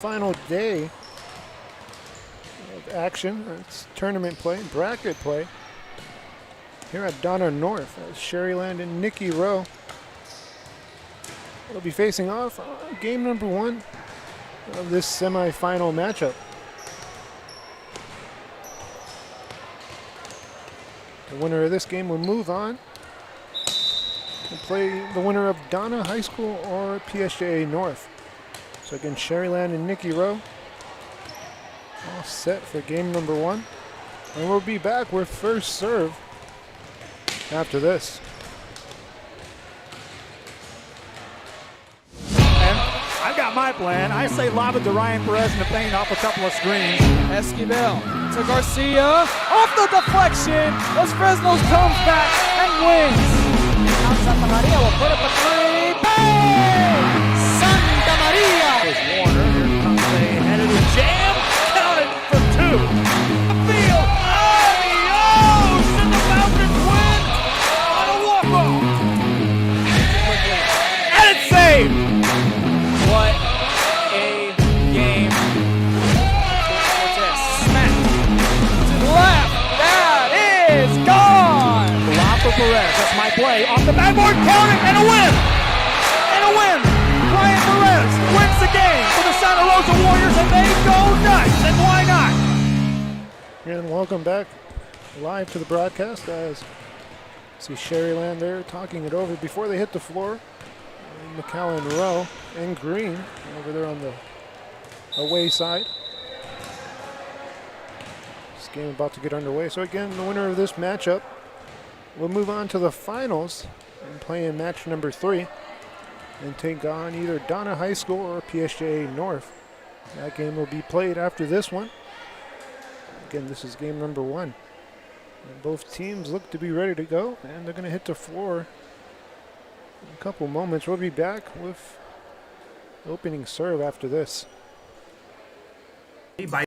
Final day of action. It's tournament play, bracket play here at Donna North. Sharyland and Nikki Rowe will be facing off game number one of this semi-final matchup. The winner of this game will move on and play the winner of Donna High School or PSJA North. So again, Sharyland and Nikki Rowe all set for game number one. And we'll be back with first serve after this. And I've got my plan. I say lob it to Ryan Perez in the paint off a couple of screens. Esquivel to Garcia. Off the deflection. Los Fresnos comes back and wins. Now Santa Maria will put up a three. Bang! Santa Maria! Here's Warner. Here comes a headed jam. Counted for two. Field. Adios! And the Falcons win on a walk-off. And it's saved. What a game. Cortez smacked to the left. That is gone. Lob for Perez. That's my play. Off the backboard. Count it. And a win. And a win. Ryan Perez wins the game for the Santa Rosa Warriors, and they go nuts. And why not? And welcome back live to the broadcast as see Sharyland there talking it over before they hit the floor. Mcallen, Rowe, and Green over there on the away side. This game about to get underway. So again, the winner of this matchup will move on to the finals and play in match number 3 and take on either Donna High School or PSJA North. That game will be played after this one. Again, this is game number 1. And both teams look to be ready to go, and they're going to hit the floor in a couple moments. We'll be back with opening serve after this. By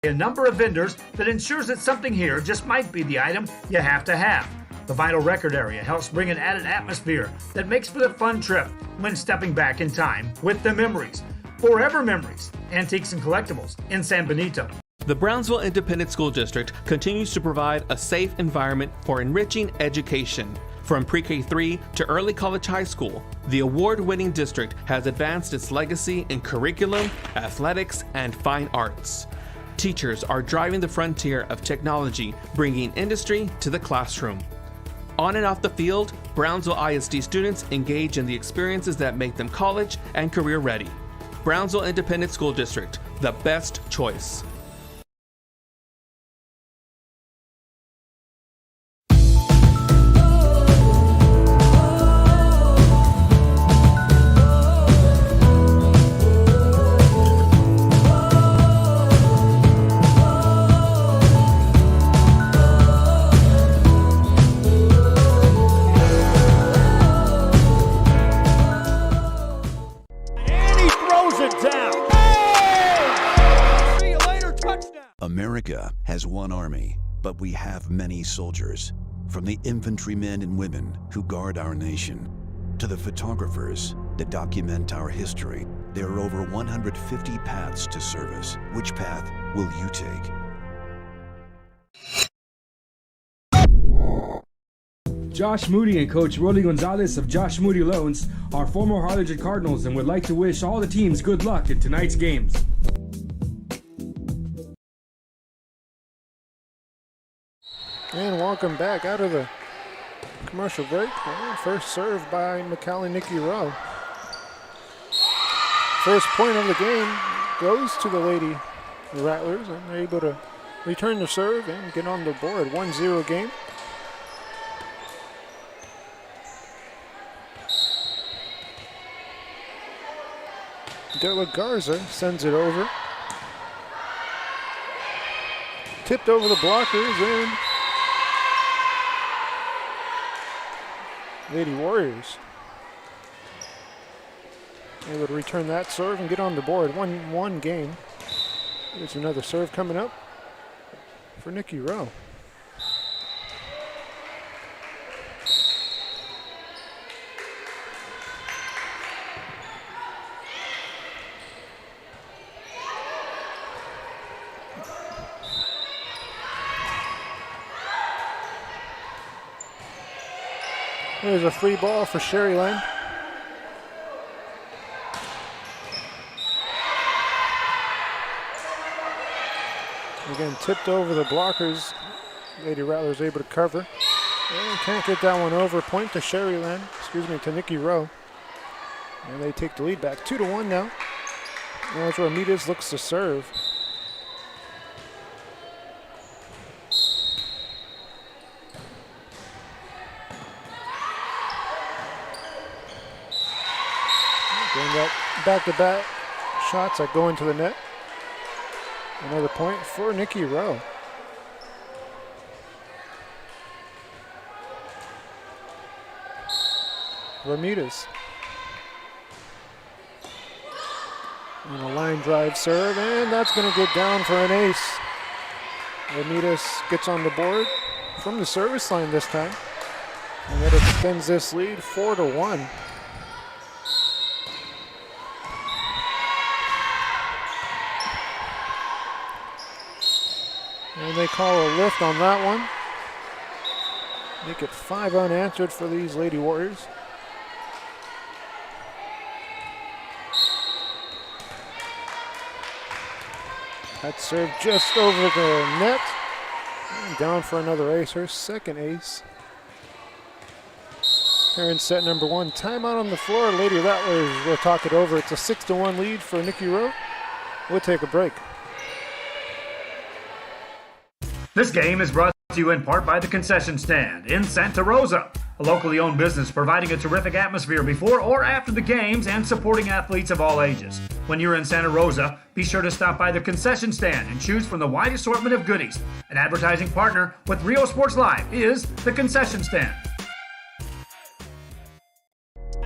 a number of vendors that ensures that something here just might be the item you have to have. The vinyl record area helps bring an added atmosphere that makes for the fun trip when stepping back in time with the memories. Forever Memories, Antiques and Collectibles in San Benito. The Brownsville Independent School District continues to provide a safe environment for enriching education. From pre-K3 to early college high school, the award-winning district has advanced its legacy in curriculum, athletics, and fine arts. Teachers are driving the frontier of technology, bringing industry to the classroom. On and off the field, Brownsville ISD students engage in the experiences that make them college and career ready. Brownsville Independent School District, the best choice. America has one army, but we have many soldiers. From the infantrymen and women who guard our nation, to the photographers that document our history, there are over 150 paths to service. Which path will you take? Josh Moody and Coach Rolly Gonzalez of Josh Moody Loans are former Harlingen Cardinals and would like to wish all the teams good luck in tonight's games. And welcome back out of the commercial break. First serve by Mcallen, Nikki Rowe. First point of the game goes to the Lady Rattlers, and they're able to return the serve and get on the board. 1-0 game. De La Garza sends it over. Tipped over the blockers, and Lady Warriors able to return that serve and get on the board. 1-1 game. There's another serve coming up for Nikki Rowe. Here's a free ball for Sharyland. Again, tipped over the blockers. Lady Rattler's able to cover. And can't get that one over. Point to Sharyland, to Nikki Rowe. And they take the lead back 2-1 now. As Ramirez looks to serve. Getting that back-to-back shots that go into the net. Another point for Nikki Rowe. Ramirez. And a line drive serve, and that's going to get down for an ace. Ramirez gets on the board from the service line this time. And that extends this lead 4-1. And they call a lift on that one. Make it 5 unanswered for these Lady Warriors. That serve just over the net. And down for another ace, her second ace. Here in set number 1. Timeout on the floor. Lady Rattlers will talk it over. It's a 6-1 lead for Nikki Rowe. We'll take a break. This game is brought to you in part by the Concession Stand in Santa Rosa, a locally owned business providing a terrific atmosphere before or after the games and supporting athletes of all ages. When you're in Santa Rosa, be sure to stop by the Concession Stand and choose from the wide assortment of goodies. An advertising partner with Rio Sports Live is the Concession Stand.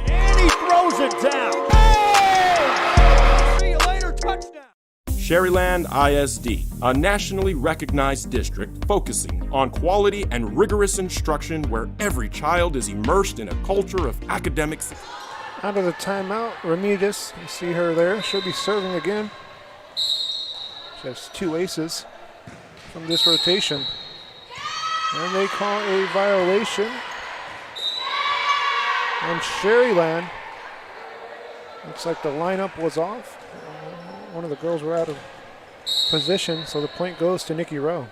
And he throws it down. Hey! See you later, touchdown. Sharyland ISD, a nationally recognized district focusing on quality and rigorous instruction where every child is immersed in a culture of academic success. Out of the timeout, Ramirez, you see her there. She'll be serving again. She has 2 aces from this rotation. And they call a violation on Sharyland. Looks like the lineup was off. One of the girls were out of position, so the point goes to Nikki Rowe.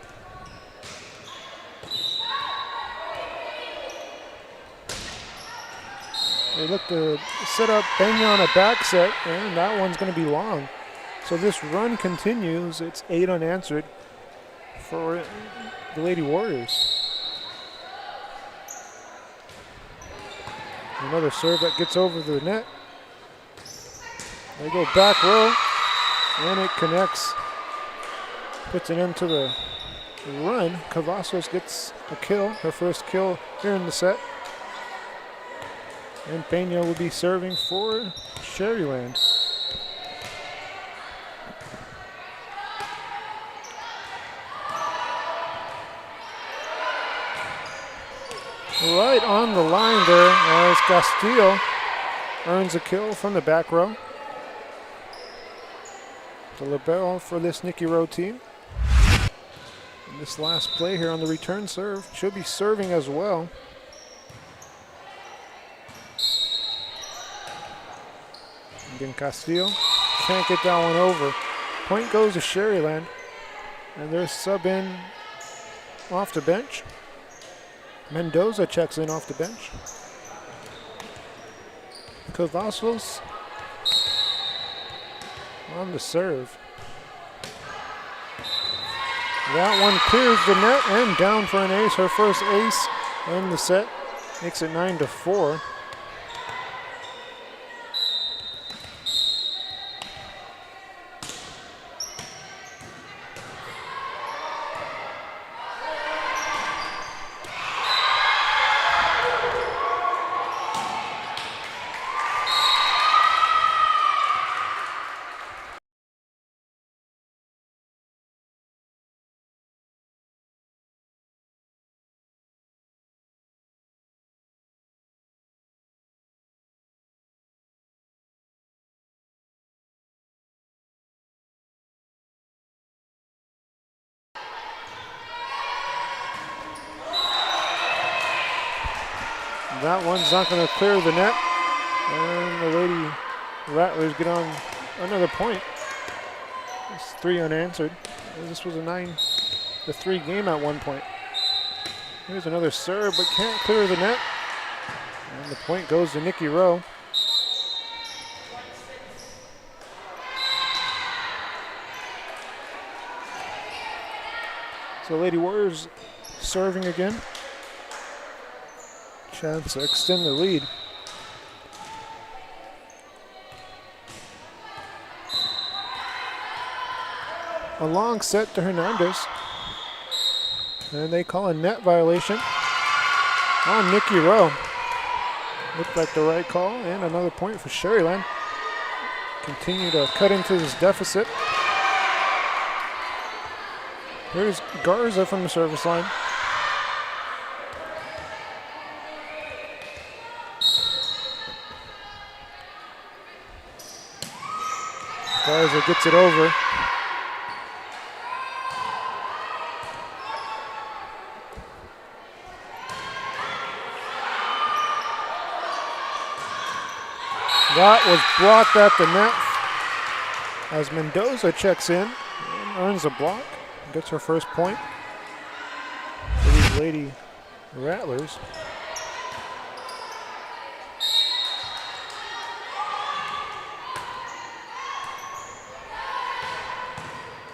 They look to set up Benya on a back set, and that one's going to be long. So this run continues. It's 8 unanswered for the Lady Warriors. Another serve that gets over the net. They go back row, and it connects. Puts it into the run. Cavazos gets a kill, her first kill here in the set. And Peña will be serving for Sharyland. Right on the line there as Castillo earns a kill from the back row. The libero for this Nikki Rowe team. And this last play here on the return serve, she'll be serving as well. Again, Castillo can't get that one over. Point goes to Sharyland. And they're sub-in off the bench. Mendoza checks in off the bench. Cavazos on the serve. That one clears the net and down for an ace. Her first ace in the set. Makes it 9-4. That one's not going to clear the net. And the Lady Rattlers get on another point. It's 3 unanswered. This was a 9-3 game at one point. Here's another serve, but can't clear the net. And the point goes to Nikki Rowe. So Lady Warriors serving again. Chance to extend the lead. A long set to Hernandez. And they call a net violation on Nikki Rowe. Looked like the right call, and another point for Sharyland. Continue to cut into this deficit. Here's Garza from the service line. Garza gets it over. That was blocked at the net as Mendoza checks in and earns a block. Gets her first point for these Lady Rattlers.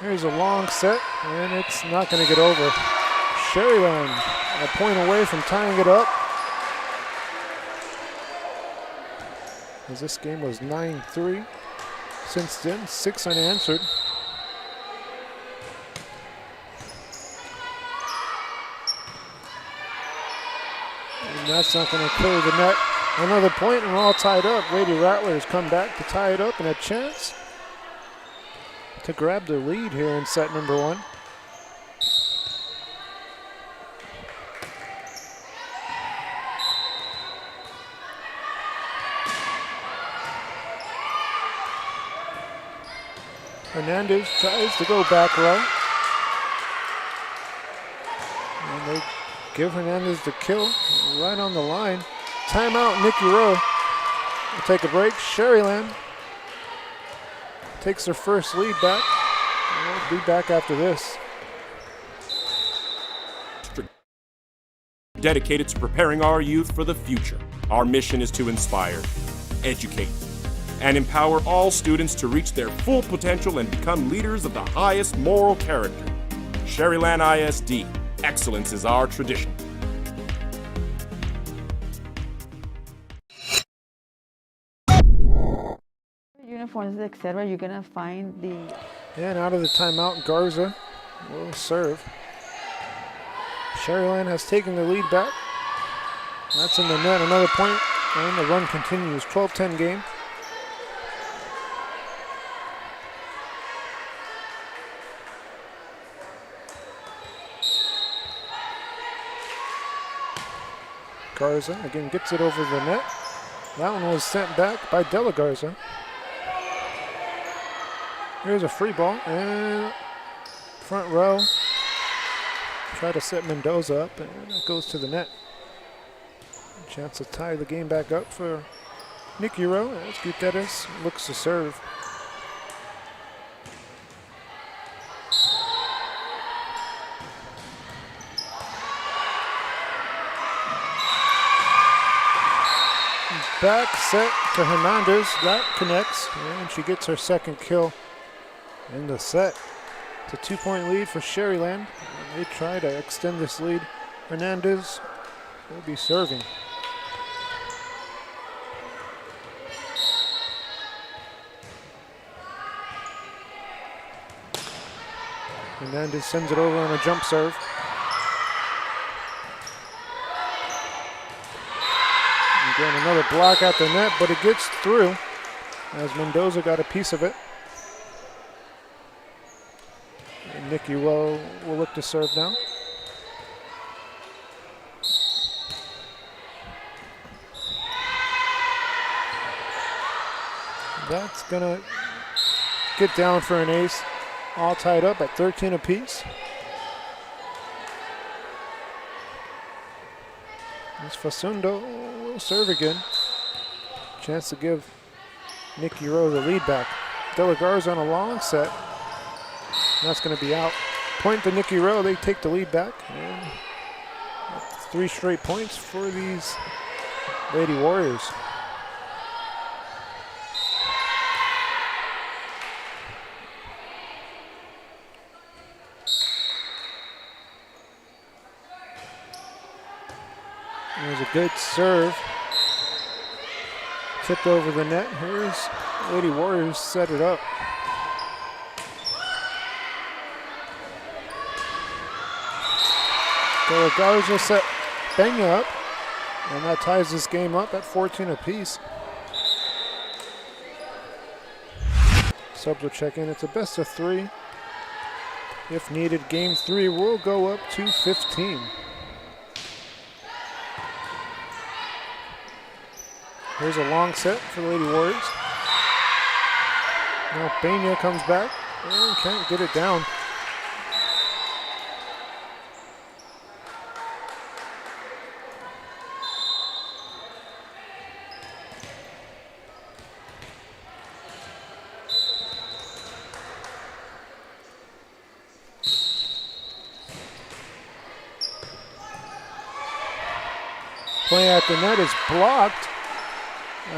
Here's a long set, and it's not going to get over. Sharyland a point away from tying it up. As this game was 9-3. Since then, 6 unanswered. And that's not going to clear the net. Another point, and we're all tied up. Lady Rattlers come back to tie it up, and a chance to grab the lead here in set number 1. Hernandez tries to go back row. And they give Hernandez the kill right on the line. Timeout, Nikki Rowe. We'll take a break. Sharyland takes their first lead back. And we'll be back after this. Dedicated to preparing our youth for the future. Our mission is to inspire, educate, and empower all students to reach their full potential and become leaders of the highest moral character. Sharyland ISD, excellence is our tradition. Uniforms, etc., you're gonna find the... And out of the timeout, Garza will serve. Sharyland has taken the lead back. That's in the net, another point, and the run continues. 12-10 game. Garza again gets it over the net. That one was sent back by Della Garza. Here's a free ball, and front row. Try to set Mendoza up, and it goes to the net. A chance to tie the game back up for Nikki Rowe as Gutierrez looks to serve. Back set to Hernandez, that connects, and she gets her second kill in the set. It's a 2-point lead for Sharyland. They try to extend this lead. Hernandez will be serving. Hernandez sends it over on a jump serve. Again, another block at the net, but it gets through as Mendoza got a piece of it. And Nikki Rowe will look to serve now. That's gonna get down for an ace. All tied up at 13 apiece. As Fasundo will serve again. Chance to give Nikki Rowe the lead back. De La Garza on a long set. That's going to be out. Point to Nikki Rowe. They take the lead back. And 3 straight points for these Lady Warriors. There's a good serve. Tipped over the net. Here's Lady Warriors set it up. De La Garza set Benya up, and that ties this game up at 14 apiece. Subs will check in. It's a best of 3. If needed, game 3 will go up to 15. Here's a long set for the Lady Warriors. Now Benya comes back and can't get it down. Play at the net is blocked.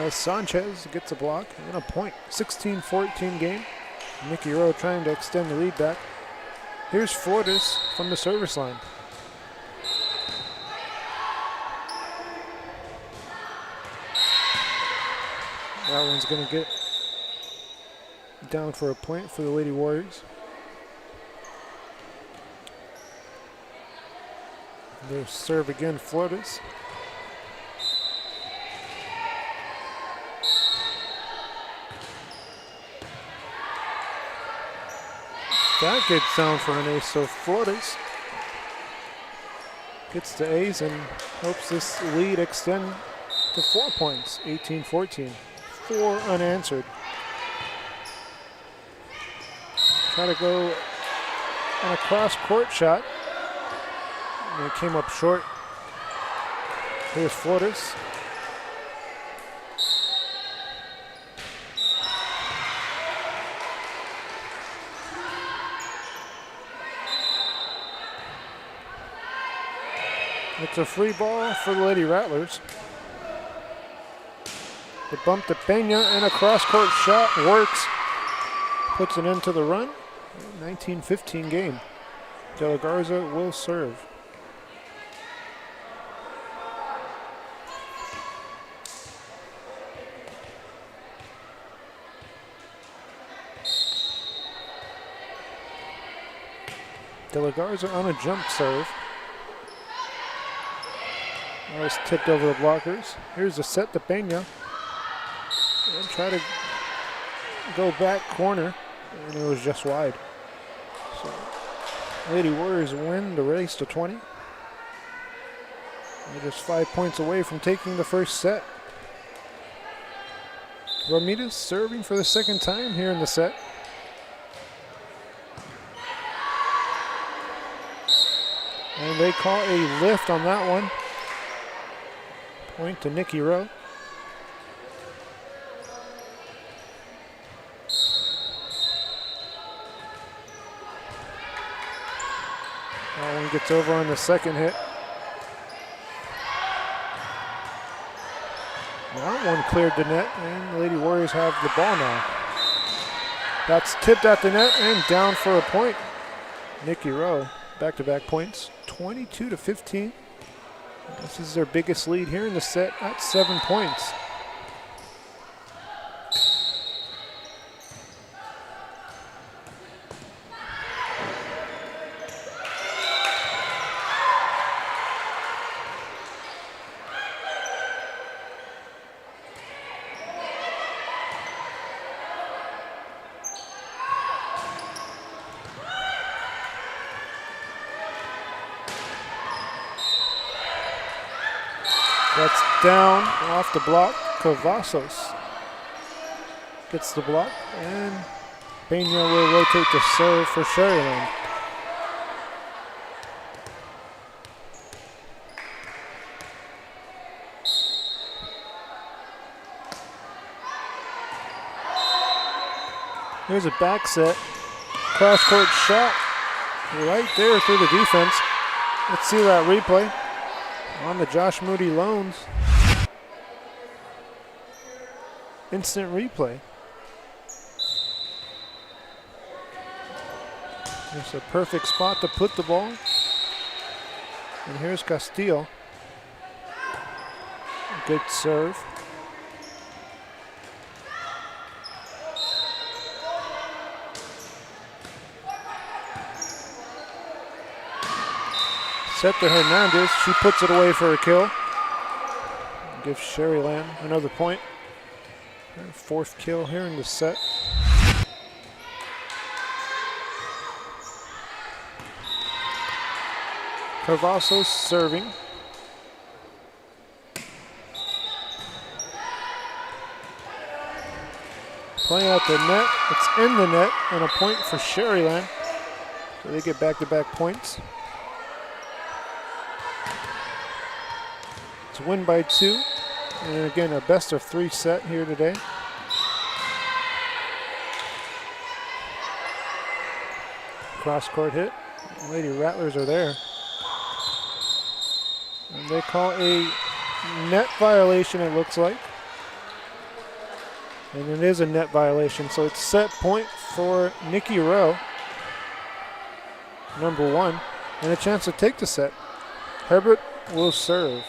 Sanchez gets a block and a point. 16-14 game. Nikki Rowe trying to extend the lead back. Here's Flores from the service line. That one's going to get down for a point for the Lady Warriors. There's serve again, Flores. That gets down for an ace, so Flores gets the ace and helps this lead extend to 4 points, 18-14. 4 unanswered. Try to go on a cross-court shot. And it came up short. Here's Flores. It's a free ball for the Lady Rattlers. The bump to Pena and a cross-court shot works. Puts it into the run. 19-15 game. De La Garza will serve. De La Garza on a jump serve. That was tipped over the blockers. Here's a set to Pena. And try to go back corner, and it was just wide. So Lady Warriors win the race to 20. They're just 5 points away from taking the first set. Ramirez serving for the second time here in the set. And they call a lift on that one. Point to Nikki Rowe. That one gets over on the second hit. That one cleared the net, and the Lady Warriors have the ball now. That's tipped at the net and down for a point. Nikki Rowe, back-to-back points, 22-15. This is their biggest lead here in the set at 7 points. That's down off the block. Cavazos gets the block, and Pena will rotate to serve for Sharyland. Here's a back set. Cross-court shot right there through the defense. Let's see that replay on the Josh Moody Loans. Instant replay. There's a perfect spot to put the ball. And here's Castillo. Good serve. Set to Hernandez. She puts it away for a kill. Gives Sharyland another point. Her 4th kill here in the set. Cavazos serving. Play out the net. It's in the net and a point for Sharyland. So they get back-to-back points. It's a win by 2. And again, a best of 3 set here today. Cross-court hit. Lady Rattlers are there. And they call a net violation, it looks like. And it is a net violation, so it's set point for Nikki Rowe, number 1, and a chance to take the set. Herbert will serve.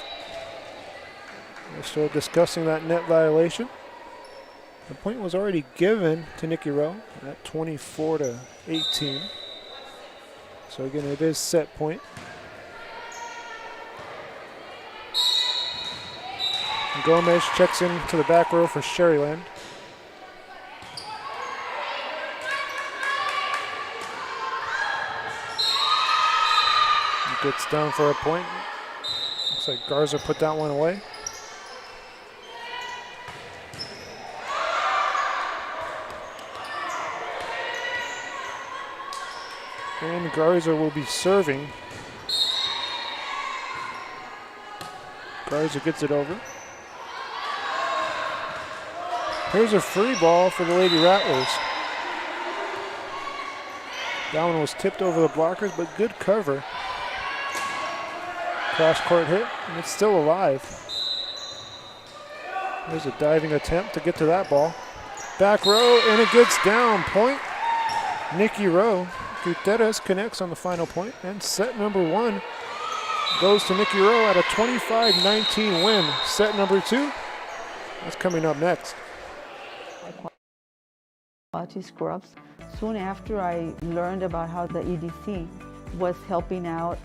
We're still discussing that net violation. The point was already given to Nikki Rowe at 24-18. So again, it is set point. Gomez checks into the back row for Sharyland. Gets down for a point. Looks like Garza put that one away. And Garza will be serving. Garza gets it over. Here's a free ball for the Lady Rattlers. That one was tipped over the blockers, but good cover. Cross-court hit, and it's still alive. There's a diving attempt to get to that ball. Back row, and it gets down. Point, Nikki Rowe. Gutierrez connects on the final point, and set number 1 goes to Nikki Rowe at a 25-19 win. Set number 2, that's coming up next. Quality scrubs. Soon after I learned about how the EDC was helping out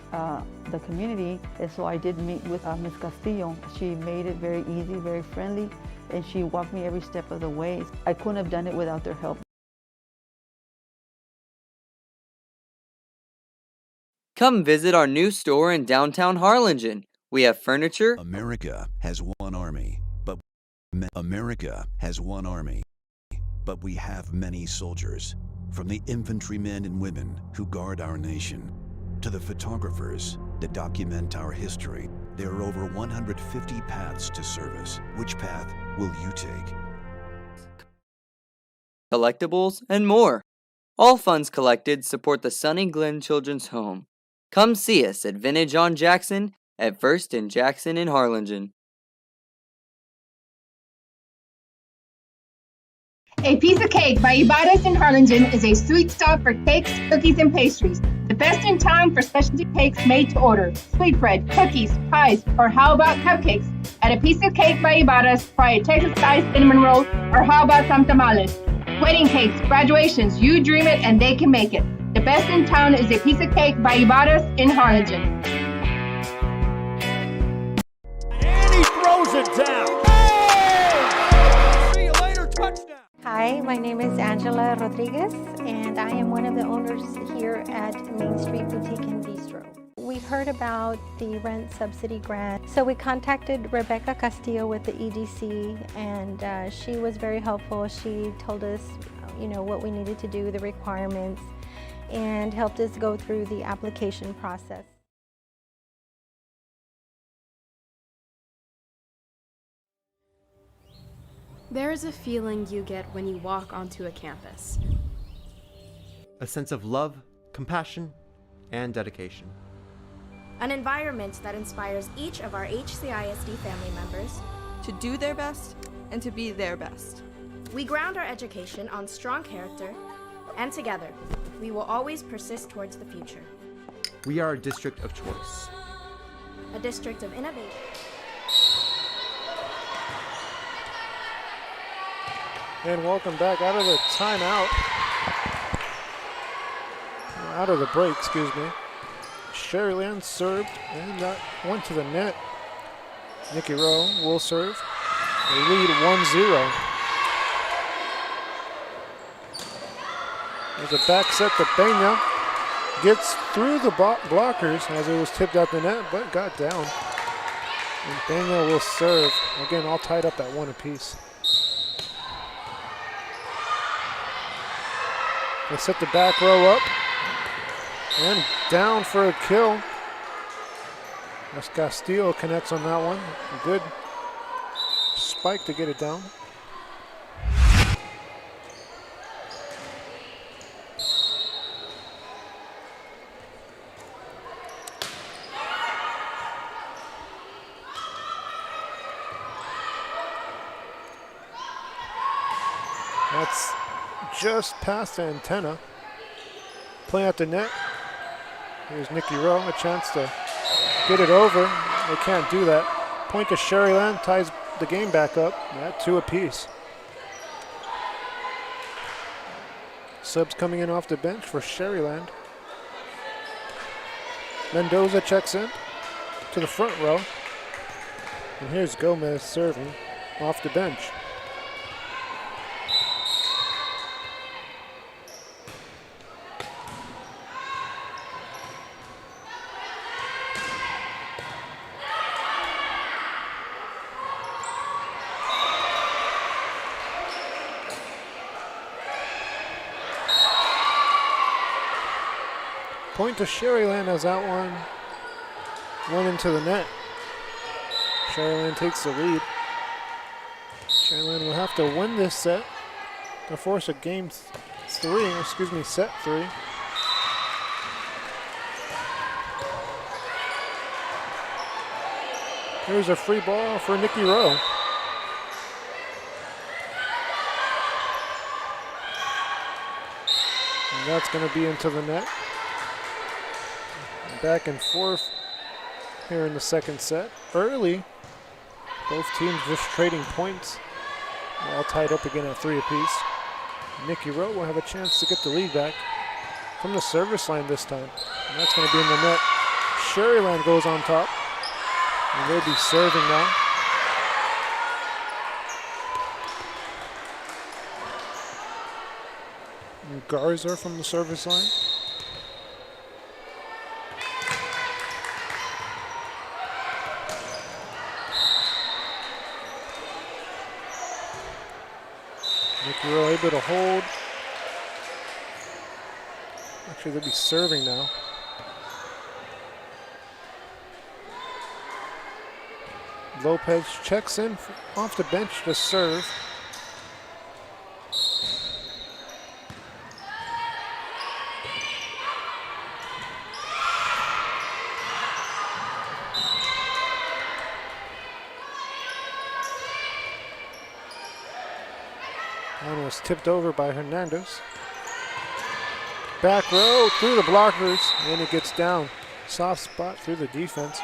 the community, and so I did meet with Ms. Castillo. She made it very easy, very friendly, and she walked me every step of the way. I couldn't have done it without their help. Come visit our new store in downtown Harlingen. We have furniture. America has one army, but we have many soldiers. From the infantrymen and women who guard our nation, to the photographers that document our history, there are over 150 paths to service. Which path will you take? Collectibles, and more. All funds collected support the Sunny Glen Children's Home. Come see us at Vintage on Jackson at First and Jackson in Harlingen. A Piece of Cake by Ibarra's in Harlingen is a sweet stop for cakes, cookies, and pastries. The best in town for specialty cakes made to order. Sweetbread, cookies, pies, or how about cupcakes? At A Piece of Cake by Ibarra's, try a Texas-style cinnamon roll, or how about some tamales? Wedding cakes, graduations, you dream it and they can make it. The best in town is A Piece of Cake by Ibarra's in Harlingen. And he throws it down. Hey! See you later, touchdown. Hi, my name is Angela Rodriguez, and I am one of the owners here at Main Street Boutique and Bistro. We heard about the rent subsidy grant, so we contacted Rebecca Castillo with the EDC, and she was very helpful. She told us, what we needed to do, the requirements, and helped us go through the application process. There is a feeling you get when you walk onto a campus. a sense of love, compassion, and dedication. An environment that inspires each of our HCISD family members to do their best and to be their best. We ground our education on strong character, and together, we will always persist towards the future. We are a district of choice. A district of innovation. And welcome back out of the timeout. Out of the break, excuse me. Sharyland served, and that went to the net. Nikki Rowe will serve. They lead 1-0. There's a back set to Peña. Gets through the blockers as it was tipped out the net, but got down. And Peña will serve. Again, all tied up at 1 apiece. They set the back row up. And down for a kill. As Castillo connects on that one. A good spike to get it down. That's just past the antenna. Play at the net. Here's Nikki Rowe, a chance to get it over. They can't do that. Point to Sharyland, ties the game back up at 2 apiece. Subs coming in off the bench for Sharyland. Mendoza checks in to the front row. And here's Gomez serving off the bench. Point to Sharyland as that one went into the net. Sharyland takes the lead. Sharyland will have to win this set to force a set 3. Here's a free ball for Nikki Rowe. And that's going to be into the net. Back and forth here in the second set. Early, both teams just trading points. They're all tied up again at 3 apiece. Nikki Rowe will have a chance to get the lead back from the service line this time. And that's going to be in the net. Sharyland goes on top. And they'll be serving now. And Garza from the service line. Nikki Rowe able to hold. Actually, they'll be serving now. Lopez checks in off the bench to serve. One was tipped over by Hernandez. Back row through the blockers, and it gets down. Soft spot through the defense.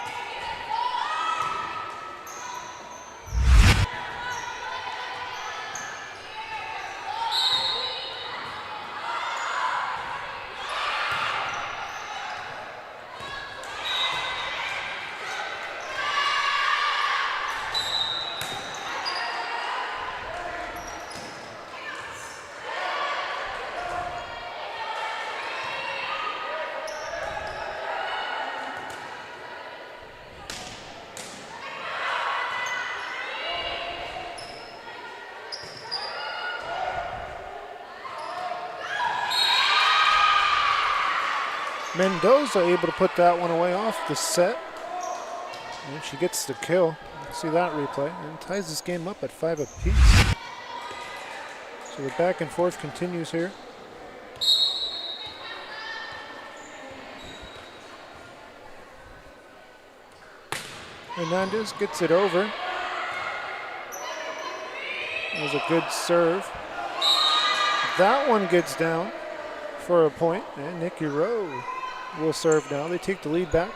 Mendoza able to put that one away off the set. And she gets the kill. See that replay. And ties this game up at 5 apiece. So the back and forth continues here. Hernandez gets it over. That was a good serve. That one gets down for a point, and Nikki Rowe will serve now. They take the lead back.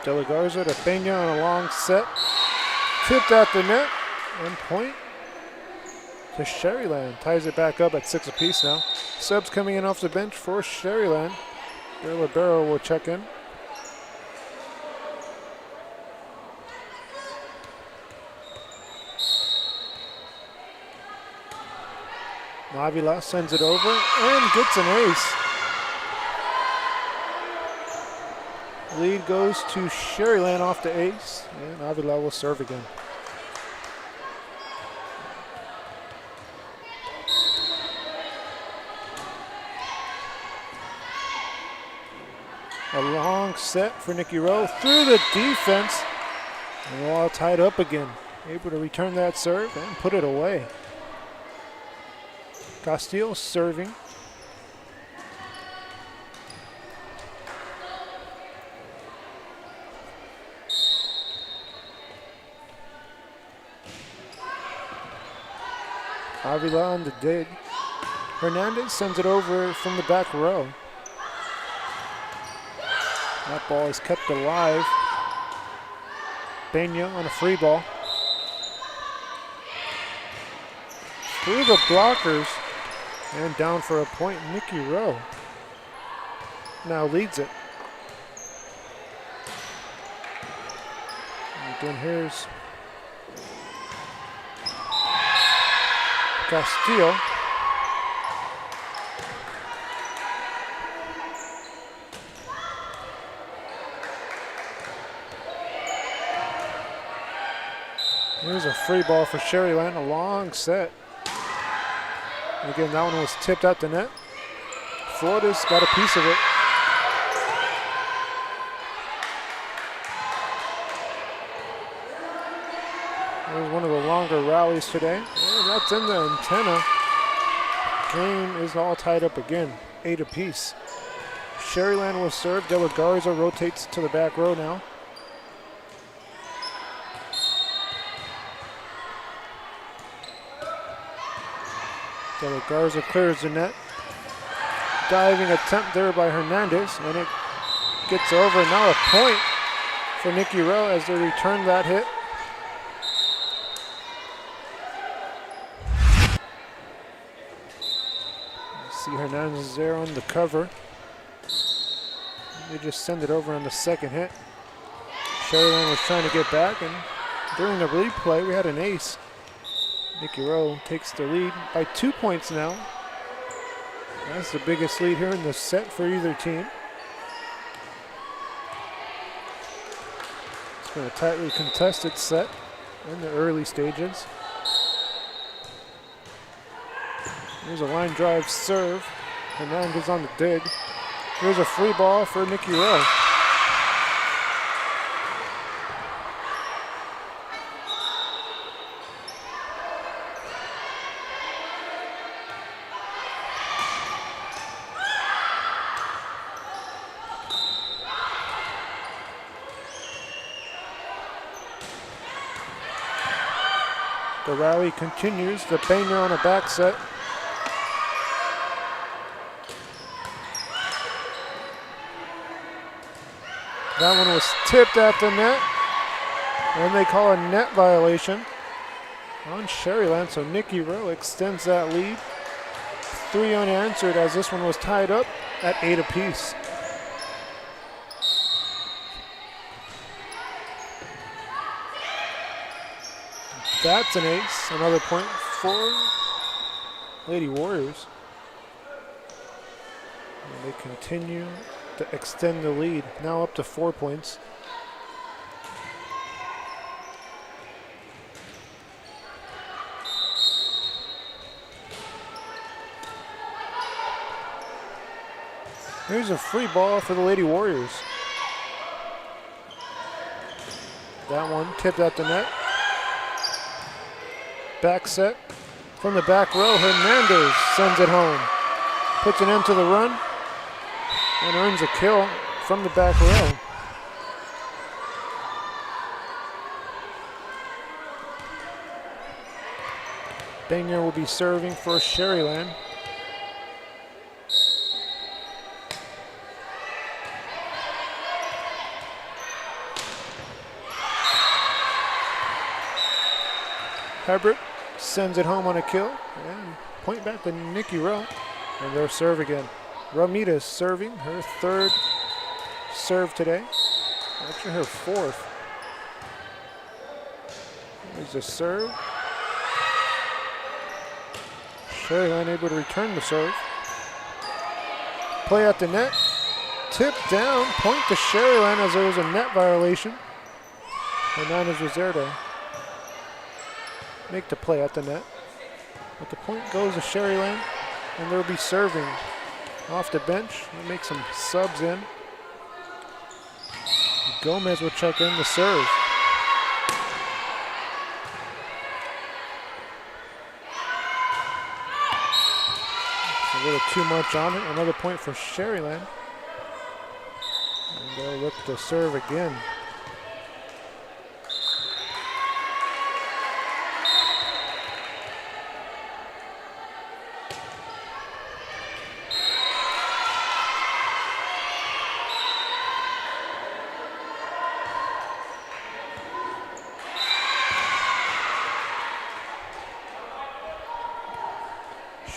De La Garza to Peña on a long set. Tipped at the net, and point to Sharyland. Ties it back up at 6 apiece now. Subs coming in off the bench for Sharyland. Their libero will check in. Avila sends it over and gets an ace. Lead goes to Sharyland off the ace, and Avila will serve again. A long set for Nikki Rowe through the defense, and we're all tied up again. Able to return that serve and put it away. Castillo serving. Avila on the dig. Hernandez sends it over from the back row. That ball is kept alive. Peña on a free ball. Through the blockers and down for a point. Nikki Rowe now leads it. And again, here's Castillo. Here's a free ball for Sharyland, a long set. Again, that one was tipped out the net. Florida's got a piece of it. There's one of the longer rallies today. And that's in the antenna. Game is all tied up again, 8 apiece. Sharyland will serve. De La Garza rotates to the back row now. De La Garza clears the net. Diving attempt there by Hernandez, and it gets over. Now a point for Nikki Rowe as they return that hit. See Hernandez there on the cover. They just send it over on the second hit. Sharyland was trying to get back, and during the replay we had an ace. Nikki Rowe takes the lead by 2 points now. That's the biggest lead here in the set for either team. It's been a tightly contested set in the early stages. Here's a line drive serve. Hernandez on the dig. Here's a free ball for Nikki Rowe. The rally continues. The Peña on a back set. That one was tipped at the net, and they call a net violation on Sharyland, so Nikki Rowe extends that lead. 3 unanswered as this one was tied up at 8 apiece. That's an ace, another point for Lady Warriors. And they continue to extend the lead, now up to 4 points. Here's a free ball for the Lady Warriors. That one tipped at the net. Back set. From the back row, Hernandez sends it home. Puts an end to the run and earns a kill from the back row. Bangor will be serving for Sharyland. Hebert sends it home on a kill, and point back to Nikki Rowe, and their serve again. Ramirez serving, her third serve today. Actually her fourth. There's a serve. Sharyland able to return the serve. Play at the net. Tip down, point to Sharyland as there was a net violation. Hernandez was there to make the play at the net. But the point goes to Sharyland, and they'll be serving off the bench. They'll make some subs in. Gomez will check in the serve. It's a little too much on it. Another point for Sharyland. And they'll look to serve again.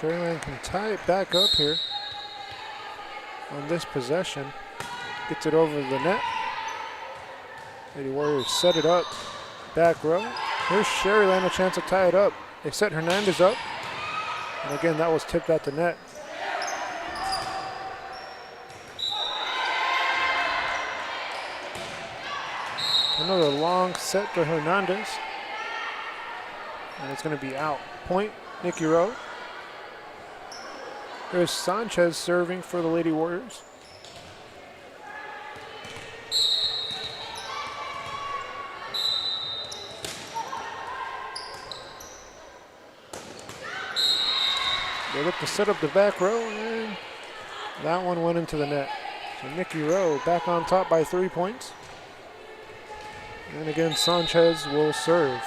Sharyland can tie it back up here on this possession. Gets it over the net. Lady Warriors set it up. Back row. Here's Sharyland, a chance to tie it up. They set Hernandez up. And again, that was tipped at the net. Another long set to Hernandez. And it's going to be out. Point, Nikki Rowe. There's Sanchez serving for the Lady Warriors. They look to set up the back row, and that one went into the net. So Nikki Rowe back on top by 3 points. And again, Sanchez will serve.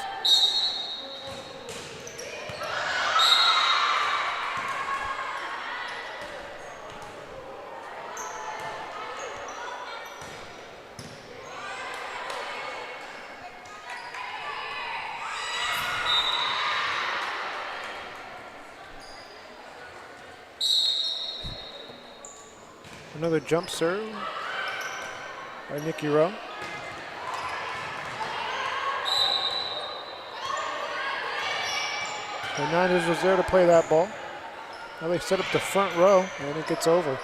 Another jump serve by Nikki Rowe. Hernandez was there to play that ball. Now they set up the front row and it gets over.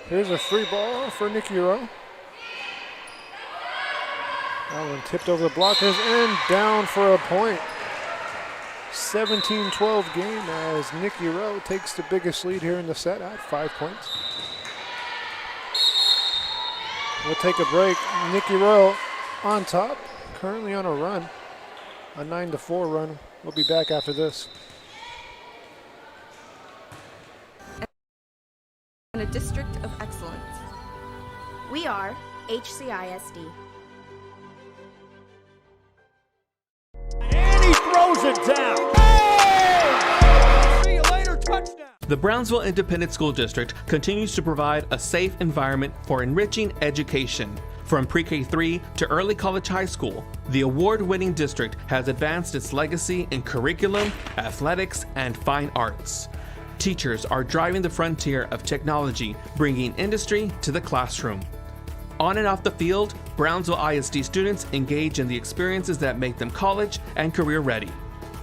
Here's a free ball for Nikki Rowe. That one tipped over the blockers and down for a point. 17-12 game as Nikki Rowe takes the biggest lead here in the set at 5 points. We'll take a break. Nikki Rowe on top, currently on a run, a 9-4 run. We'll be back after this. And a district of excellence. We are HCISD. And he throws it down. Hey! See you later, touchdown. The Brownsville Independent School District continues to provide a safe environment for enriching education. From pre-K 3 to early college high school, the award-winning district has advanced its legacy in curriculum, athletics, and fine arts. Teachers are driving the frontier of technology, bringing industry to the classroom. On and off the field, Brownsville ISD students engage in the experiences that make them college and career ready.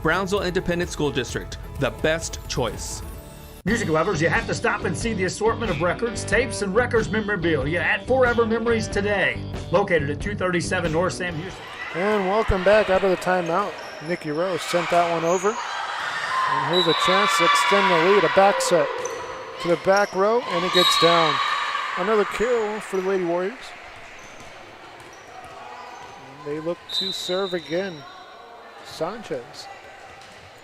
Brownsville Independent School District, the best choice. Music lovers, you have to stop and see the assortment of records, tapes, and records memorabilia at Forever Memories today. Located at 237 North Sam Houston. And welcome back out of the timeout. Nikki Rowe sent that one over. And here's a chance to extend the lead. A back set to the back row, and it gets down. Another kill for the Lady Warriors. They look to serve again. Sanchez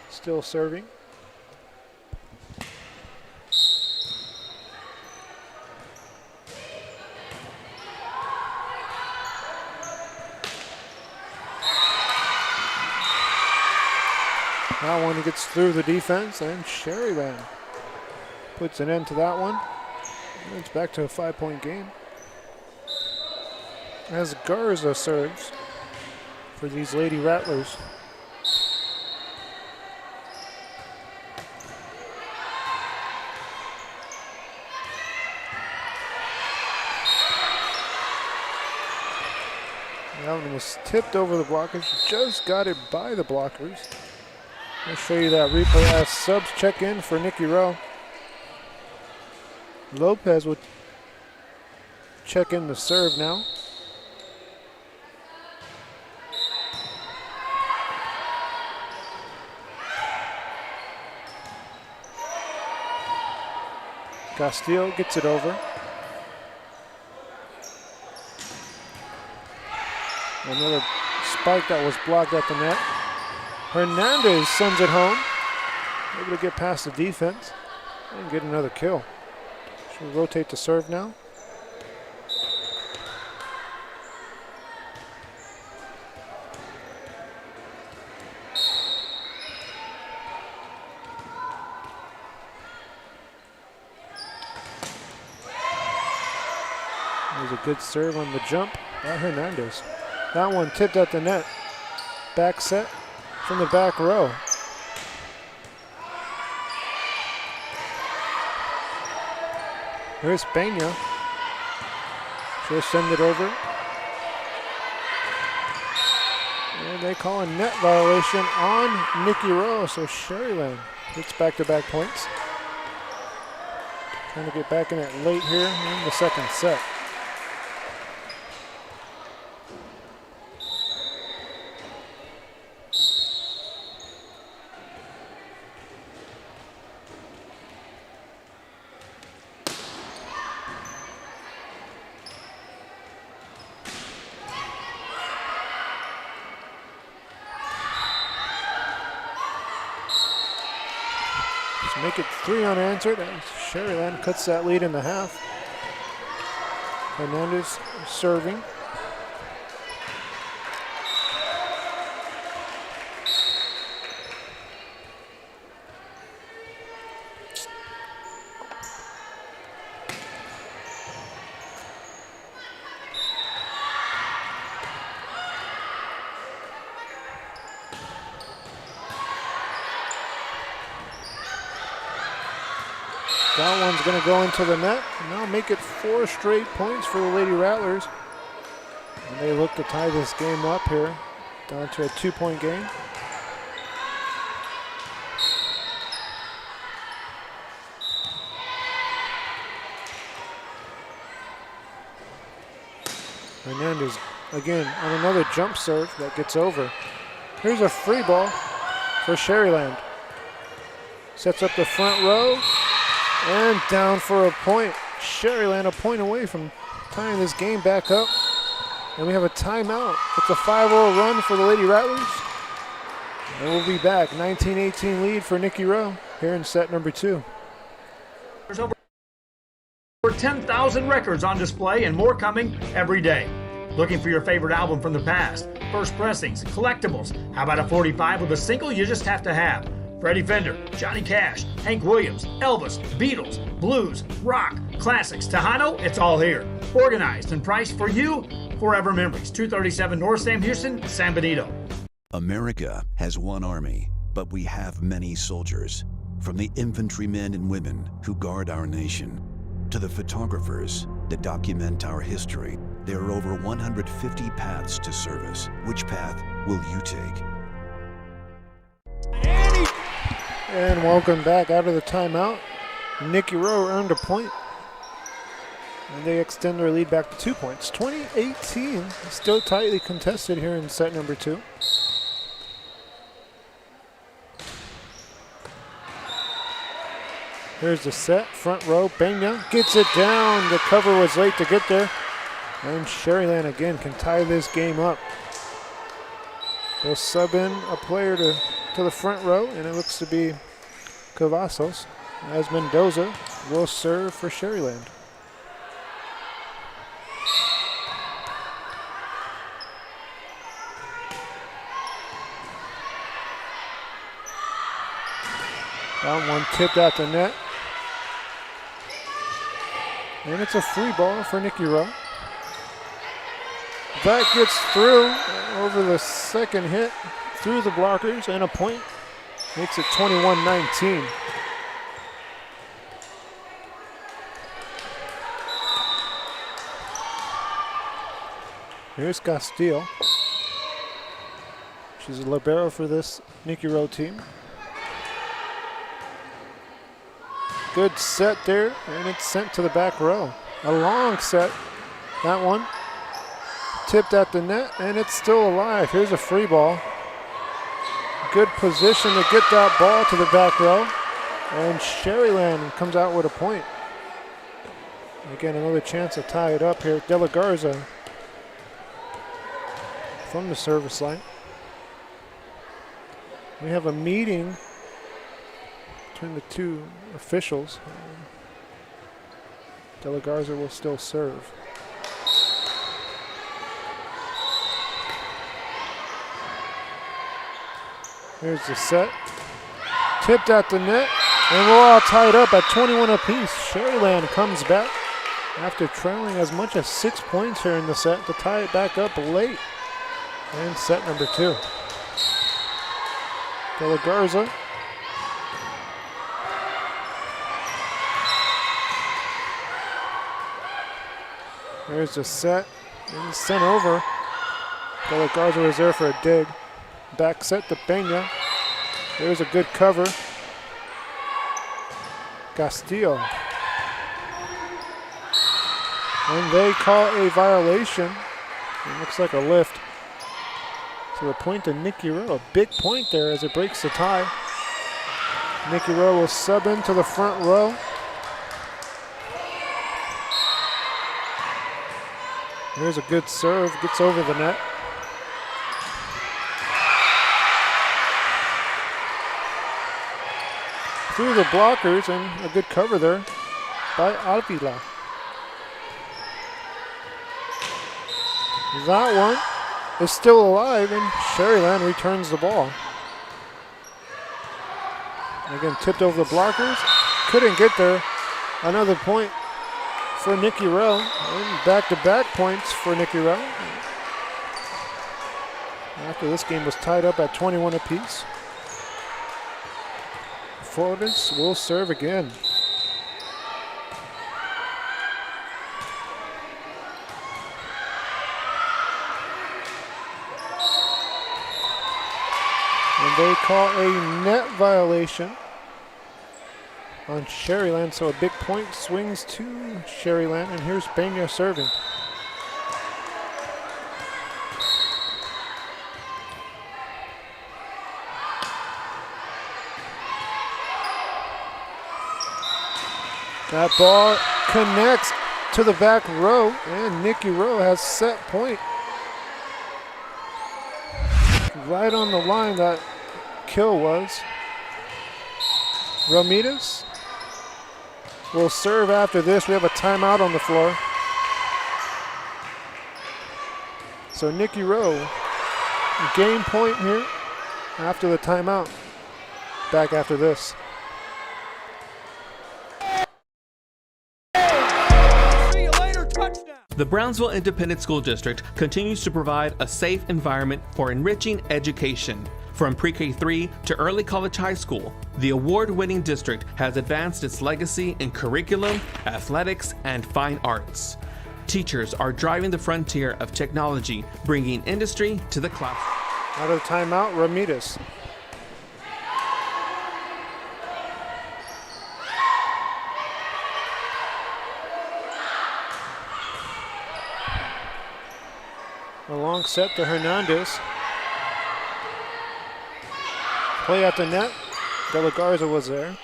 still serving. That one gets through the defense, and Sharyland puts an end to that one. And it's back to a 5-point game. As Garza serves for these Lady Rattlers. That one was tipped over the blockers, just got it by the blockers. I'll show you that replay as subs check in for Nikki Rowe. Lopez would check in the serve now. Castillo gets it over. Another spike that was blocked at the net. Hernandez sends it home. Able to get past the defense and get another kill. She'll rotate to serve now. There's a good serve on the jump by Hernandez. That one tipped at the net. Back set from the back row. Here's Peña. She'll send it over. And they call a net violation on Nikki Rowe, so Sharyland gets back-to-back points. Trying to get back in it late here in the second set. Make it 3 unanswered, and Sharyland cuts that lead in the half. Hernandez serving. That one's going to go into the net. Now make it 4 straight points for the Lady Rattlers. And they look to tie this game up here, down to a 2-point game. Hernandez again on another jump serve that gets over. Here's a free ball for Sharyland. Sets up the front row. And down for a point. Sharyland a point away from tying this game back up. And we have a timeout. It's a 5-0 run for the Lady Rattlers. And we'll be back. 19-18 lead for Nikki Rowe here in set number 2. There's over 10,000 records on display and more coming every day. Looking for your favorite album from the past? First pressings, collectibles. How about a 45 with a single you just have to have? Freddie Fender, Johnny Cash, Hank Williams, Elvis, Beatles, blues, rock, classics, Tejano, it's all here. Organized and priced for you. Forever Memories, 237 North Sam Houston, San Benito. America has one army, but we have many soldiers. From the infantrymen and women who guard our nation, to the photographers that document our history, there are over 150 paths to service. Which path will you take? And welcome back out of the timeout. Nikki Rowe earned a point. And they extend their lead back to 2 points. 20-18, still tightly contested here in set number 2. Here's the set, front row, Peña gets it down. The cover was late to get there. And Sharyland again can tie this game up. They'll sub in a player to the front row, and it looks to be Cavazos, as Mendoza will serve for Sharyland. That one tipped out the net. And it's a free ball for Nikki Rowe. That gets through over the second hit, through the blockers, and a point. Makes it 21-19. Here's Castillo. She's a libero for this Nikki Rowe team. Good set there, and it's sent to the back row. A long set, that one. Tipped at the net, and it's still alive. Here's a free ball. Good position to get that ball to the back row. And Sharyland comes out with a point. Again, another chance to tie it up here. De La Garza from the service line. We have a meeting between the two officials. De La Garza will still serve. Here's the set. Tipped at the net, and we're all tied up at 21 apiece. Sharyland comes back after trailing as much as 6 points here in the set to tie it back up late. And set number 2. De La Garza. There's the set, and sent over. De La Garza was there for a dig. Back set to Peña. There's a good cover. Castillo. And they call a violation. It looks like a lift. So a point to Nikki Rowe. A big point there as it breaks the tie. Nikki Rowe will sub into the front row. There's a good serve. Gets over the net. Through the blockers, and a good cover there by Avila. That one is still alive, and Sharyland returns the ball. Again, tipped over the blockers. Couldn't get there. Another point for Nikki Rowe, and back-to-back points for Nikki Rowe. After this game was tied up at 21 apiece. Flores will serve again. And they call a net violation on Sharyland, so a big point swings to Sharyland, and here's Peña serving. That ball connects to the back row, and Nikki Rowe has set point. Right on the line that kill was. Ramirez will serve after this. We have a timeout on the floor. So Nikki Rowe, game point here after the timeout. Back after this. The Brownsville Independent School District continues to provide a safe environment for enriching education. From pre-K 3 to early college high school, the award-winning district has advanced its legacy in curriculum, athletics, and fine arts. Teachers are driving the frontier of technology, bringing industry to the classroom. Out of timeout, Ramirez. A long set to Hernandez. Play at the net. De La Garza was there.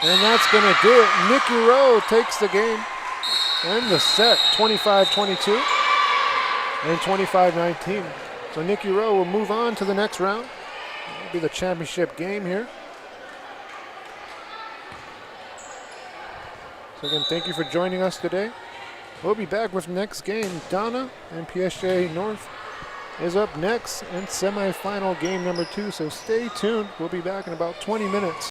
And that's going to do it. Nikki Rowe takes the game and the set, 25-22 and 25-19. So Nikki Rowe will move on to the next round. It'll be the championship game here. So again, thank you for joining us today. We'll be back with next game. Donna and PSG North is up next in semifinal game number 2. So stay tuned. We'll be back in about 20 minutes.